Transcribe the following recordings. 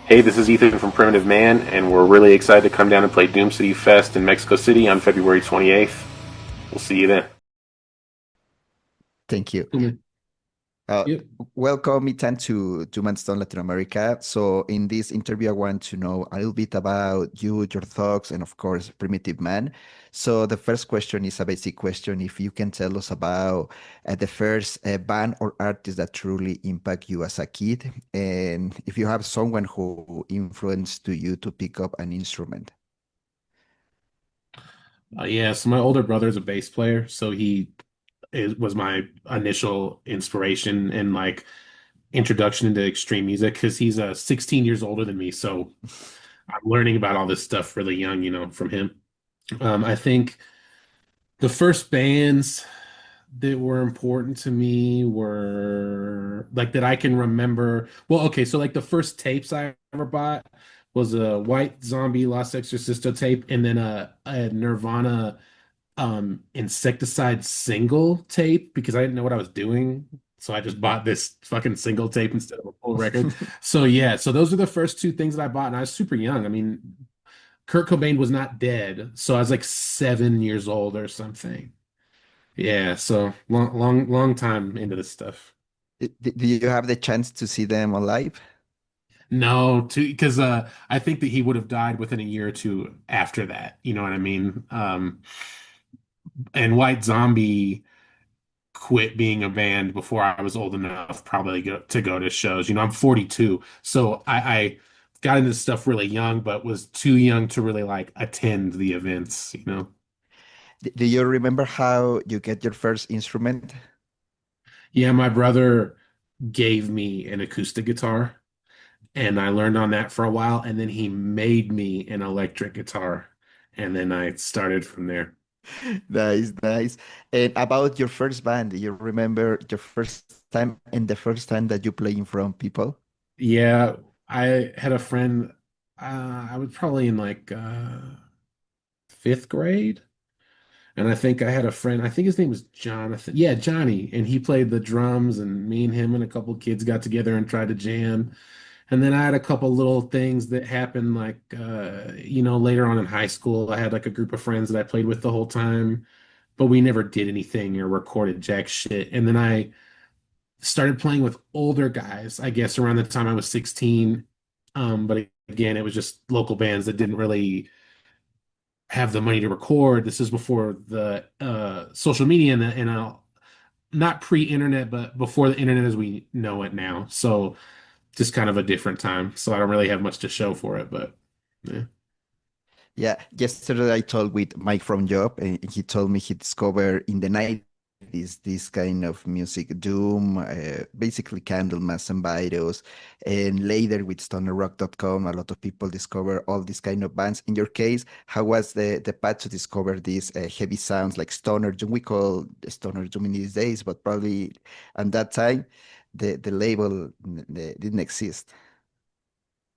Hey, this is Ethan from Primitive Man, and we're really excited to come down and play Doom City Fest in Mexico City on February 28th. We'll see you then. Thank you. Cool, man. Uh, Yep. Welcome, Ethan, to Manstone Latin America. So, in this interview, I want to know a little bit about you, your thoughts, and of course, Primitive Man. So, the first question is a basic question. If you can tell us about the first band or artist that truly impact you as a kid, and if you have someone who influenced to you to pick up an instrument. Yeah, so my older brother's a bass player, so was my initial inspiration and like introduction into extreme music because he's 16 years older than me. So I'm learning about all this stuff really young, from him. I think the first bands that were important to me were like that I can remember. Well, okay, so like the first tapes I ever bought was a White Zombie Lost Exorcisto tape and then a Nirvana Insecticide single tape because I didn't know what I was doing. So I just bought this fucking single tape instead of a full record. So yeah, so those are the first two things that I bought, and I was super young. I mean, Kurt Cobain was not dead, so I was like 7 years old or something. Yeah, so long time into this stuff. Do you have the chance to see them alive? No, to because I think that he would have died within a year or two after that. You know what I mean? And White Zombie quit being a band before I was old enough probably to go to shows. I'm 42, so I got into this stuff really young, but was too young to really like attend the events. Do you remember how you get your first instrument? Yeah, my brother gave me an acoustic guitar and I learned on that for a while, and then he made me an electric guitar, and then I started from there. Nice, nice. And about your first band, do you remember your first time and the first time that you play in front of people? Yeah, I had a friend, I was probably in like fifth grade. And I think I had a friend, I think his name was Jonathan. Yeah, Johnny. And he played the drums, and me and him and a couple kids got together and tried to jam. And then I had a couple little things that happened, like, later on in high school. I had like a group of friends that I played with the whole time, but we never did anything or recorded jack shit. And then I started playing with older guys, I guess, around the time I was 16. But again, it was just local bands that didn't really have the money to record. This is before the social media and not pre-internet, but before the internet as we know it now. So just kind of a different time. So I don't really have much to show for it, but yeah. Yeah, yesterday I talked with Mike from Job, and he told me he discovered in the 90s this kind of music, Doom, basically Candlemass and Viros, and later with stonerrock.com, a lot of people discover all these kind of bands. In your case, how was the path to discover these heavy sounds like stoner doom? We call stoner doom in these days, but probably at that time, the label didn't exist.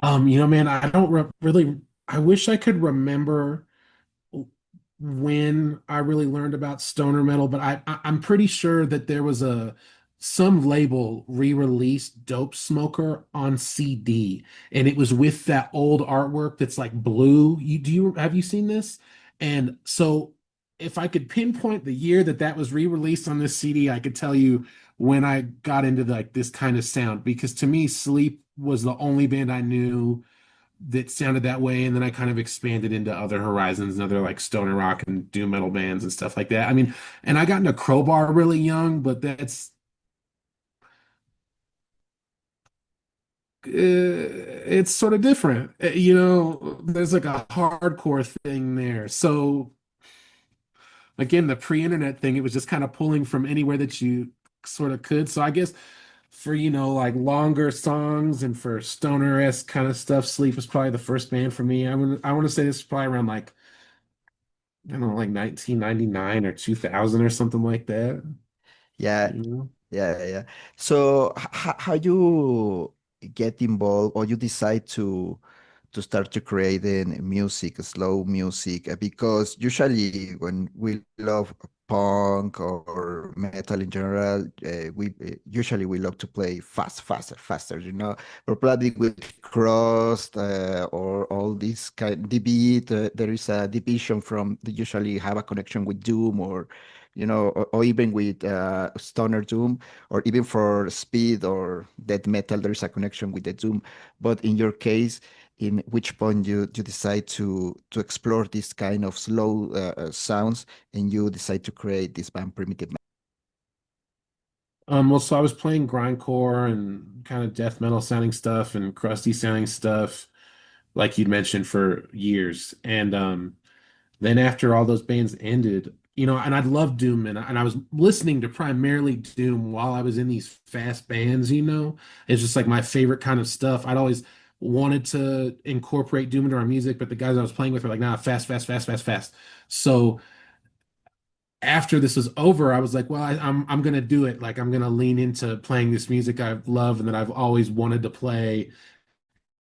Man, I don't really. I wish I could remember when I really learned about stoner metal, but I'm pretty sure that there was a some label re-released Dope Smoker on CD, and it was with that old artwork that's like blue. Have you seen this? And so if I could pinpoint the year that that was re-released on this CD, I could tell you when I got into like this kind of sound because to me, Sleep was the only band I knew that sounded that way, and then I kind of expanded into other horizons and other like stoner rock and doom metal bands and stuff like that. I mean, and I got into Crowbar really young, but that's it's sort of different. There's like a hardcore thing there. So again, the pre-internet thing, it was just kind of pulling from anywhere that you sort of could. So I guess for like longer songs and for stoner-esque kind of stuff, Sleep was probably the first band for me. I want to say this is probably around like I don't know, like 1999 or 2000 or something like that. Yeah, You know? yeah. So how you get involved or you decide to start to creating music, slow music? Because usually when we love punk or metal in general, we usually we love to play faster. We're playing with Crust or all these kind the beat. There is a division from they usually have a connection with Doom or or even with Stoner Doom, or even for speed or death metal, there is a connection with the Doom. But in your case, in which point you decide to explore this kind of slow sounds and you decide to create this band Primitive. Well, so I was playing grindcore and kind of death metal sounding stuff and crusty sounding stuff, like you'd mentioned, for years. And then after all those bands ended, and I'd love Doom, and I was listening to primarily Doom while I was in these fast bands. It's just like my favorite kind of stuff. I'd always wanted to incorporate Doom into our music, but the guys I was playing with were like, nah, fast, fast, fast, fast, fast. So after this was over, I was like, well, I'm gonna do it. Like I'm gonna lean into playing this music I love and that I've always wanted to play.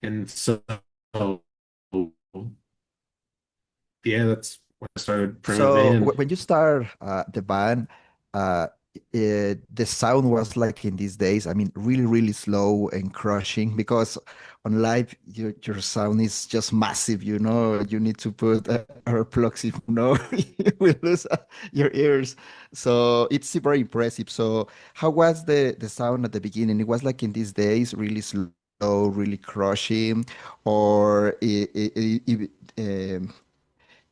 And so yeah, that's when I started So Primitve. when you start the band, uh, the sound was like in these days, I mean, really slow and crushing because on live your sound is just massive, you need to put earplugs if no, you will lose your ears. So it's very impressive. So how was the sound at the beginning? It was like in these days, really slow, really crushing, or it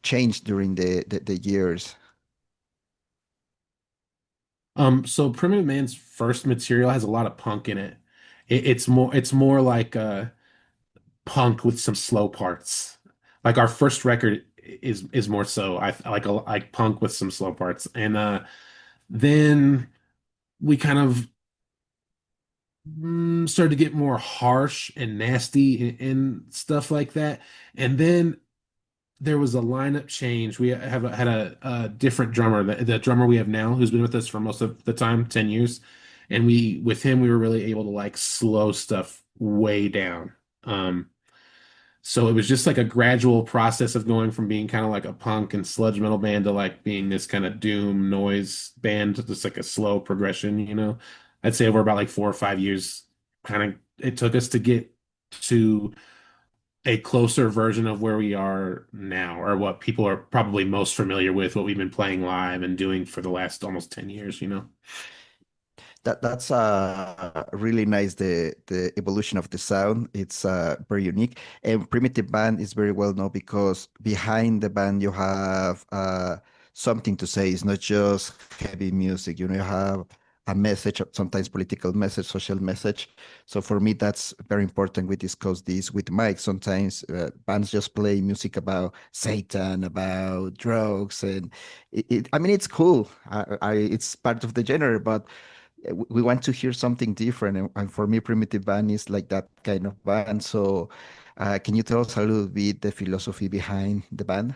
changed during the years. So Primitive Man's first material has a lot of punk in it. It's more like punk with some slow parts. Like our first record is more so I like punk with some slow parts. And then we kind of started to get more harsh and nasty and stuff like that. And then there was a lineup change. We had a different drummer, the drummer we have now, who's been with us for most of the time, 10 years. And with him, we were really able to like slow stuff way down. So it was just like a gradual process of going from being kind of like a punk and sludge metal band to like being this kind of doom noise band, just like a slow progression. I'd say over about like 4 or 5 years, kind of it took us to get to a closer version of where we are now, or what people are probably most familiar with, what we've been playing live and doing for the last almost 10 years. That's really nice. The evolution of the sound, it's very unique. And Primitive Band is very well known because behind the band you have something to say. It's not just heavy music. You have a message, sometimes political message, social message. So for me, that's very important. We discuss this with Mike. Sometimes bands just play music about Satan, about drugs, and I mean, it's cool. It's part of the genre, but we want to hear something different. And for me, Primitive Band is like that kind of band. So, can you tell us a little bit the philosophy behind the band?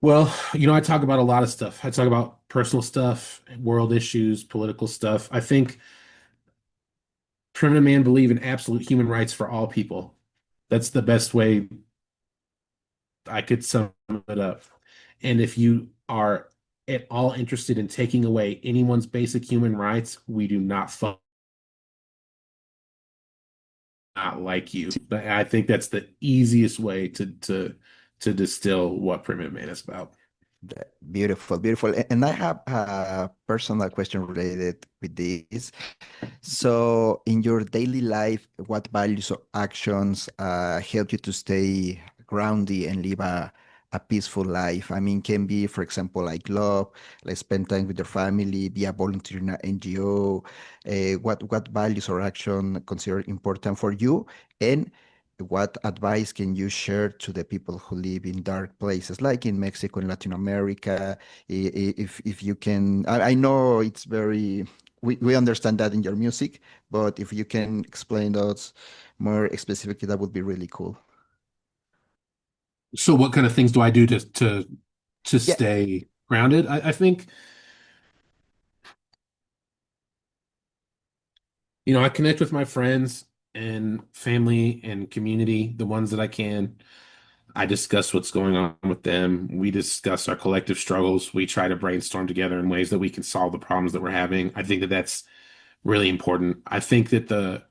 Well, I talk about a lot of stuff. I talk about personal stuff, world issues, political stuff. I think primitive man believe in absolute human rights for all people. That's the best way I could sum it up. And if you are at all interested in taking away anyone's basic human rights, we do not like you. But I think that's the easiest way to distill what primitive man is about. Beautiful, beautiful. And I have a personal question related with this. So, in your daily life, what values or actions help you to stay grounded and live a peaceful life? I mean, can be, for example, like love, like spend time with your family, be a volunteer in an NGO. What values or action consider important for you? And what advice can you share to the people who live in dark places, like in Mexico and Latin America? If you can, I know it's very we understand that in your music, but if you can explain those more specifically, that would be really cool. So what kind of things do I do to Yeah, stay grounded? I think, I connect with my friends and family and community, the ones that I can. I discuss what's going on with them. We discuss our collective struggles. We try to brainstorm together in ways that we can solve the problems that we're having. I think that that's really important. I think that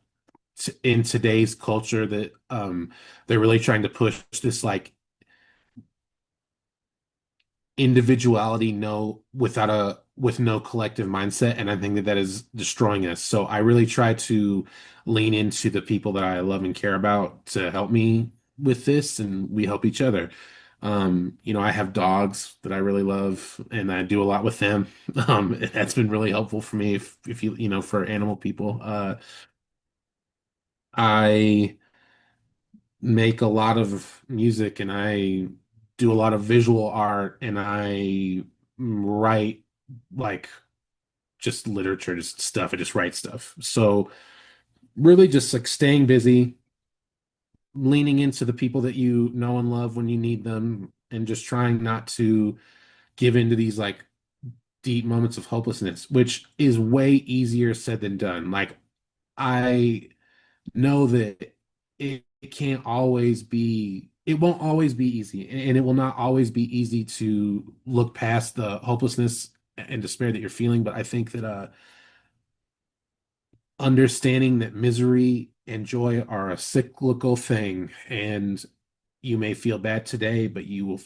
in today's culture that they're really trying to push this like individuality no without a with no collective mindset, and I think that that is destroying us. So I really try to lean into the people that I love and care about to help me with this, and we help each other. I have dogs that I really love, and I do a lot with them. That's been really helpful for me if for animal people. I make a lot of music, and I do a lot of visual art, and I write like just literature, just stuff. I just write stuff. So really just like staying busy, leaning into the people that you know and love when you need them, and just trying not to give into these like deep moments of hopelessness, which is way easier said than done. Like I know that it can't always be, it won't always be easy, and it will not always be easy to look past the hopelessness and despair that you're feeling. But I think that understanding that misery and joy are a cyclical thing, and you may feel bad today, but you will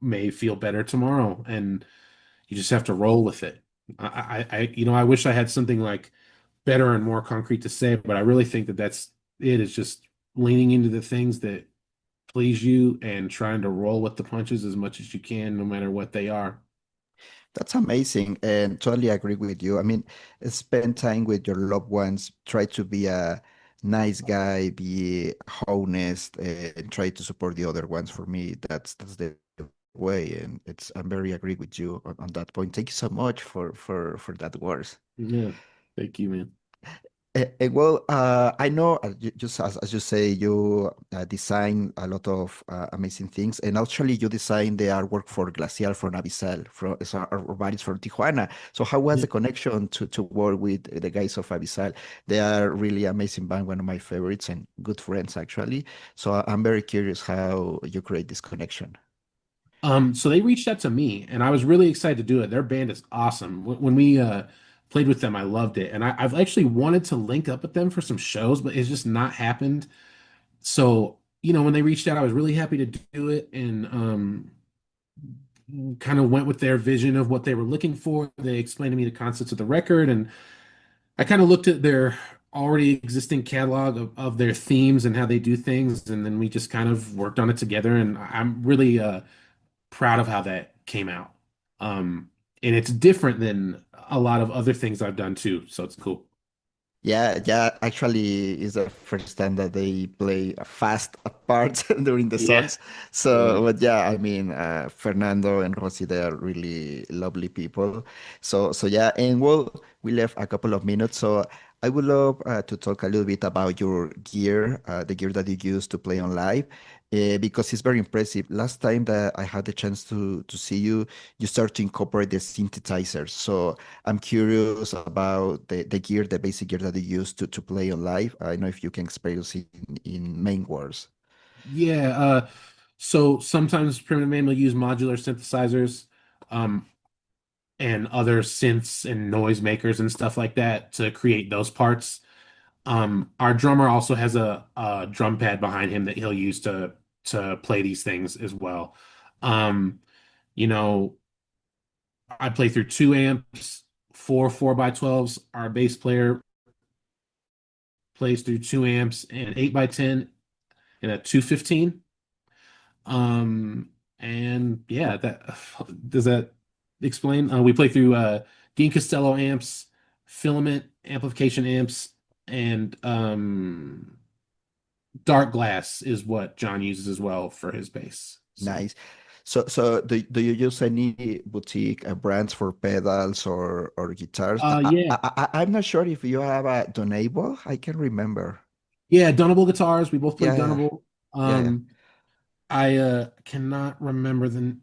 may feel better tomorrow, and you just have to roll with it. I wish I had something like better and more concrete to say, but I really think that that's it. Is just leaning into the things that please you and trying to roll with the punches as much as you can, no matter what they are. That's amazing and totally agree with you. I mean, spend time with your loved ones, try to be a nice guy, be honest, and try to support the other ones. For me, that's the way, and it's I'm very agree with you on that point. Thank you so much for that words. Yeah. Thank you, man. Well, I know, just as you say, you design a lot of amazing things, and actually, you designed the artwork for Glacial from Avisal, from Urbanis from Tijuana. So, how was Yeah. the connection to work with the guys of Avisal? They are really amazing band, one of my favorites, and good friends actually. So, I'm very curious how you create this connection. So they reached out to me, and I was really excited to do it. Their band is awesome. When we played with them, I loved it, and I've actually wanted to link up with them for some shows, but it's just not happened. So, when they reached out, I was really happy to do it, and kind of went with their vision of what they were looking for. They explained to me the concepts of the record, and I kind of looked at their already existing catalog of their themes and how they do things, and then we just kind of worked on it together. And I'm really proud of how that came out. Um, and it's different than a lot of other things I've done too, so it's cool. Yeah, yeah, actually, is the first time that they play a fast part during the Yeah. songs. Yeah. So, but yeah, I mean, Fernando and Rosy, they are really lovely people. So yeah, and well, we left a couple of minutes. So I would love to talk a little bit about your gear, the gear that you use to play on live, because it's very impressive. Last time that I had the chance to see you, you start to incorporate the synthesizers. So I'm curious about the gear, the basic gear that you use to play on live. I know if you can explain us in main words. Yeah. So sometimes Primitive Man will use modular synthesizers, um, and other synths and noise makers and stuff like that to create those parts. Our drummer also has a drum pad behind him that he'll use to play these things as well. Um, you know, I play through two amps, four by 12s. Our bass player plays through two amps and 8x10 and a 215. And yeah, that does that explain? We play through Dean Costello amps, filament amplification amps, and dark glass is what John uses as well for his bass. So Nice. So do you use any boutique brands for pedals or guitars? yeah. I'm not sure if you have a Donable. I can remember. Yeah, Dunable guitars. We both play Yeah, Dunable. yeah, yeah. I cannot remember the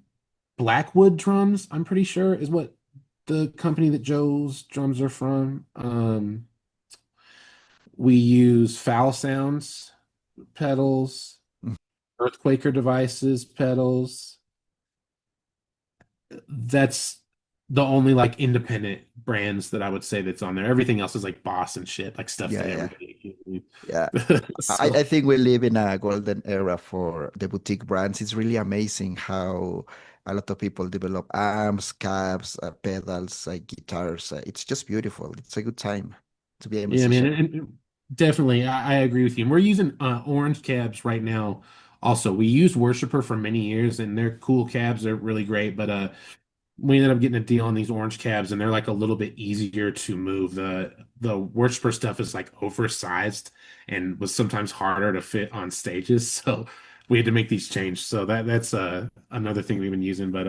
Blackwood drums, I'm pretty sure, is what the company that Joe's drums are from. We use Foul Sounds pedals. Earthquaker devices, pedals. That's the only like independent brands that I would say that's on there. Everything else is like Boss and shit, like stuff Yeah, that yeah, everybody yeah. I so think we live in a golden era for the boutique brands. It's really amazing how a lot of people develop amps, cabs, pedals, guitars. It's just beautiful. It's a good time to be a yeah, man, musician. and definitely I agree with you. And we're using orange cabs right now. Also, we used Worshiper for many years, and they're cool cabs. They're really great, but we ended up getting a deal on these orange cabs, and they're like a little bit easier to move. The Worshiper stuff is like oversized and was sometimes harder to fit on stages, so we had to make these changes. So that's another thing we've been using, but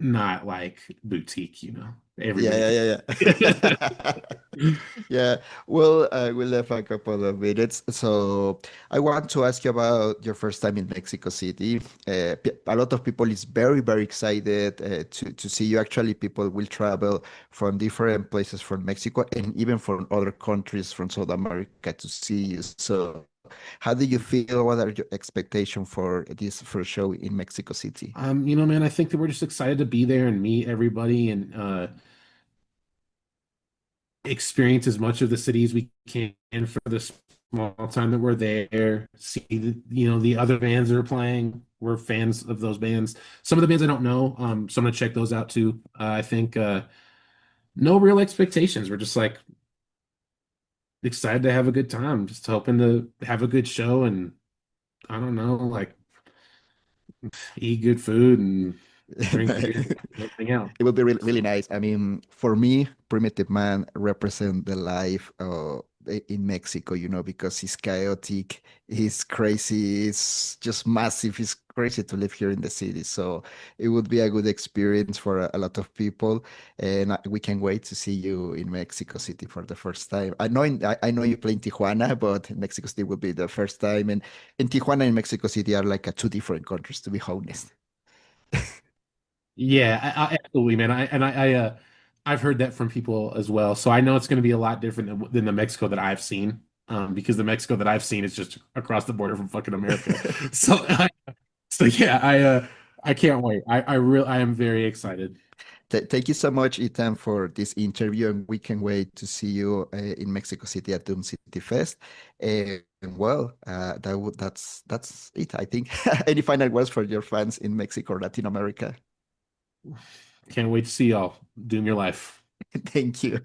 not like boutique, Yeah, Everybody yeah, can. yeah, yeah. Yeah, well, we'll have a couple of minutes. So I want to ask you about your first time in Mexico City. A lot of people is very, very excited to see you. Actually, people will travel from different places from Mexico and even from other countries from South America to see you. So how do you feel? What are your expectations for this first show in Mexico City? Man, I think that we're just excited to be there and meet everybody and experience as much of the city as we can for the small time that we're there. See the other bands that are playing. We're fans of those bands. Some of the bands I don't know, so I'm gonna check those out too. I think no real expectations. We're just like excited to have a good time, just hoping to have a good show and I don't know, like eat good food and drink beer and everything else. It would be really, really So nice. I mean, for me, Primitive Man represent the life in Mexico, because he's chaotic, he's crazy, it's just massive. It's crazy to live here in the city. So it would be a good experience for a lot of people. And we can wait to see you in Mexico City for the first time. I know you play in Tijuana, but Mexico City will be the first time. And in Tijuana and Mexico City are like two different countries, to be honest. yeah, absolutely, man. I've heard that from people as well. So I know it's going to be a lot different than the Mexico that I've seen, because the Mexico that I've seen is just across the border from fucking America. So, so yeah, I can't wait. I am very excited. Thank you so much, Ethan, for this interview, and we can wait to see you in Mexico City at Doom City Fest. And well, that's it, I think. Any final words for your fans in Mexico or Latin America? Can't wait to see y'all. Doom your life. Thank you.